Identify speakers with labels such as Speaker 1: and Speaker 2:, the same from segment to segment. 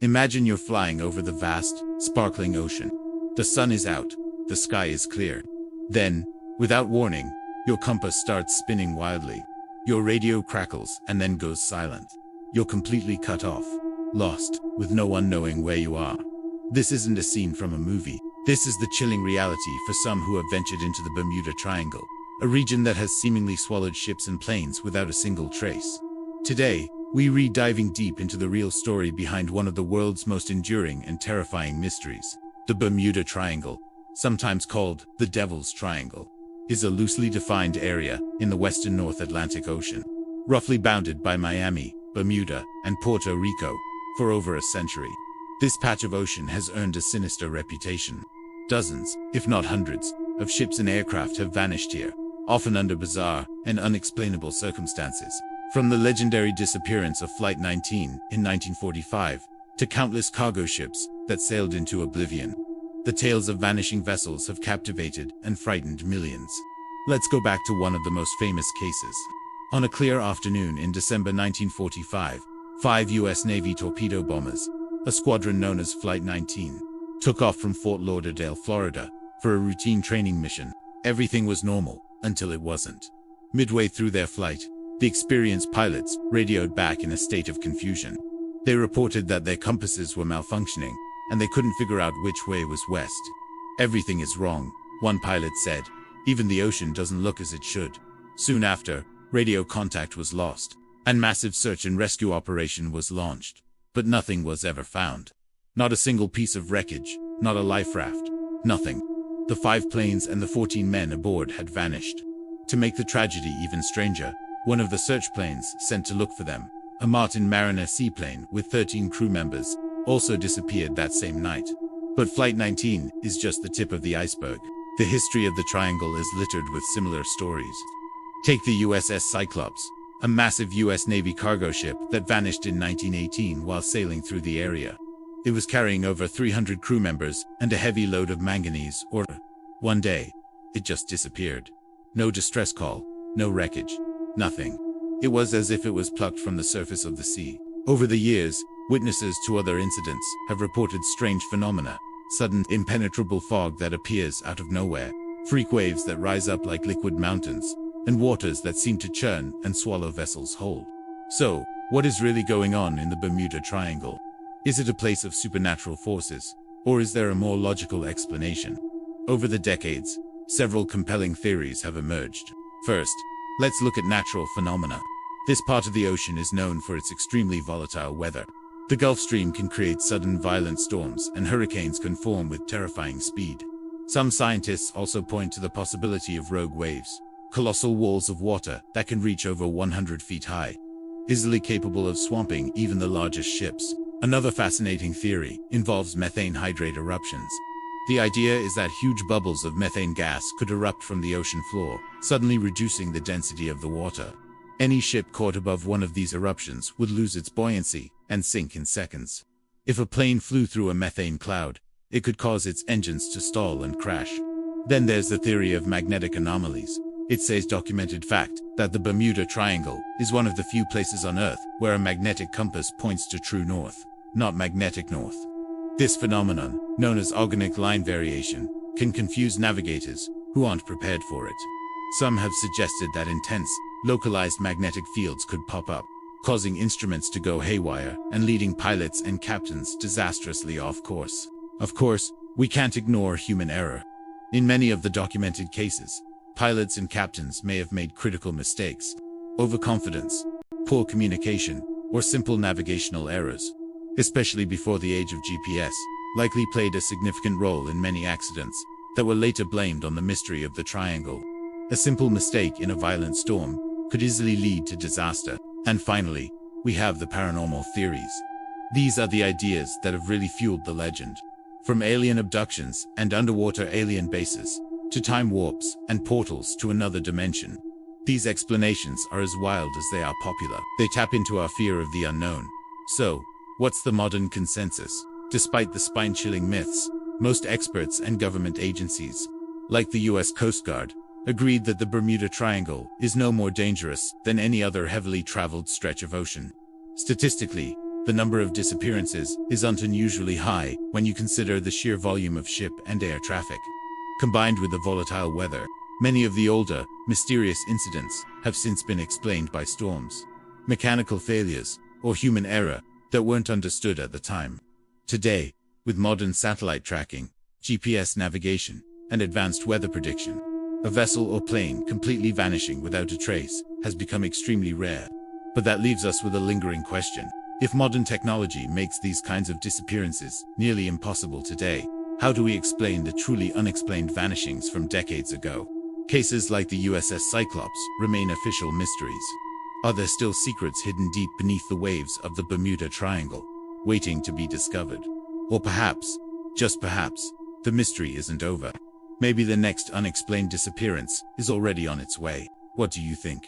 Speaker 1: Imagine you're flying over the vast, sparkling ocean. The sun is out, the sky is clear. Then, without warning, your compass starts spinning wildly. Your radio crackles and then goes silent. You're completely cut off, lost, with no one knowing where you are. This isn't a scene from a movie. This is the chilling reality for some who have ventured into the Bermuda Triangle, a region that has seemingly swallowed ships and planes without a single trace. Today, we read diving deep into the real story behind one of the world's most enduring and terrifying mysteries. The Bermuda Triangle, sometimes called the Devil's Triangle, is a loosely defined area in the western North Atlantic Ocean, roughly bounded by Miami, Bermuda, and Puerto Rico, for over a century. This patch of ocean has earned a sinister reputation. Dozens, if not hundreds, of ships and aircraft have vanished here, often under bizarre and unexplainable circumstances. From the legendary disappearance of Flight 19 in 1945 to countless cargo ships that sailed into oblivion, the tales of vanishing vessels have captivated and frightened millions. Let's go back to one of the most famous cases. On a clear afternoon in December 1945, 5 U.S. Navy torpedo bombers, a squadron known as Flight 19, took off from Fort Lauderdale, Florida, for a routine training mission. Everything was normal until it wasn't. Midway through their flight, the experienced pilots radioed back in a state of confusion. They reported that their compasses were malfunctioning, and they couldn't figure out which way was west. "Everything is wrong," one pilot said. "Even the ocean doesn't look as it should." Soon after, radio contact was lost, and massive search and rescue operation was launched. But nothing was ever found. Not a single piece of wreckage, not a life raft, nothing. The 5 planes and the 14 men aboard had vanished. To make the tragedy even stranger, one of the search planes sent to look for them, a Martin Mariner seaplane with 13 crew members, also disappeared that same night. But Flight 19 is just the tip of the iceberg. The history of the triangle is littered with similar stories. Take the USS Cyclops, a massive U.S. Navy cargo ship that vanished in 1918 while sailing through the area. It was carrying over 300 crew members and a heavy load of manganese ore. One day, it just disappeared. No distress call, no wreckage, nothing. It was as if it was plucked from the surface of the sea. Over the years, witnesses to other incidents have reported strange phenomena: sudden, impenetrable fog that appears out of nowhere, freak waves that rise up like liquid mountains, and waters that seem to churn and swallow vessels whole. So, what is really going on in the Bermuda Triangle? Is it a place of supernatural forces, or is there a more logical explanation? Over the decades, several compelling theories have emerged. First, let's look at natural phenomena. This part of the ocean is known for its extremely volatile weather. The Gulf Stream can create sudden violent storms, and hurricanes can form with terrifying speed. Some scientists also point to the possibility of rogue waves, colossal walls of water that can reach over 100 feet high, easily capable of swamping even the largest ships. Another fascinating theory involves methane hydrate eruptions. The idea is that huge bubbles of methane gas could erupt from the ocean floor, suddenly reducing the density of the water. Any ship caught above one of these eruptions would lose its buoyancy and sink in seconds. If a plane flew through a methane cloud, it could cause its engines to stall and crash. Then there's the theory of magnetic anomalies. It says documented fact that the Bermuda Triangle is one of the few places on Earth where a magnetic compass points to true north, not magnetic north. This phenomenon, known as organic line variation, can confuse navigators who aren't prepared for it. Some have suggested that intense, localized magnetic fields could pop up, causing instruments to go haywire and leading pilots and captains disastrously off course. Of course, we can't ignore human error. In many of the documented cases, pilots and captains may have made critical mistakes. Overconfidence, poor communication, or simple navigational errors, especially before the age of GPS, likely played a significant role in many accidents that were later blamed on the mystery of the triangle. A simple mistake in a violent storm could easily lead to disaster. And finally, we have the paranormal theories. These are the ideas that have really fueled the legend. From alien abductions and underwater alien bases, to time warps and portals to another dimension. These explanations are as wild as they are popular. They tap into our fear of the unknown. So, what's the modern consensus? Despite the spine-chilling myths, most experts and government agencies, like the US Coast Guard, agreed that the Bermuda Triangle is no more dangerous than any other heavily traveled stretch of ocean. Statistically, The number of disappearances is unusually high when you consider the sheer volume of ship and air traffic. Combined with the volatile weather, many of the older, mysterious incidents have since been explained by storms, mechanical failures, or human error that weren't understood at the time. Today, with modern satellite tracking, GPS navigation, and advanced weather prediction, a vessel or plane completely vanishing without a trace has become extremely rare. But that leaves us with a lingering question. If modern technology makes these kinds of disappearances nearly impossible today, how do we explain the truly unexplained vanishings from decades ago? Cases like the USS Cyclops remain official mysteries. Are there still secrets hidden deep beneath the waves of the Bermuda Triangle, waiting to be discovered? Or perhaps, just perhaps, the mystery isn't over. Maybe the next unexplained disappearance is already on its way. What do you think?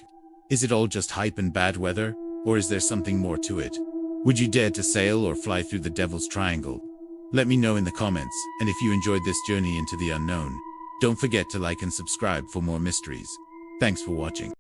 Speaker 1: Is it all just hype and bad weather, or is there something more to it? Would you dare to sail or fly through the Devil's Triangle? Let me know in the comments, and if you enjoyed this journey into the unknown, don't forget to like and subscribe for more mysteries. Thanks for watching.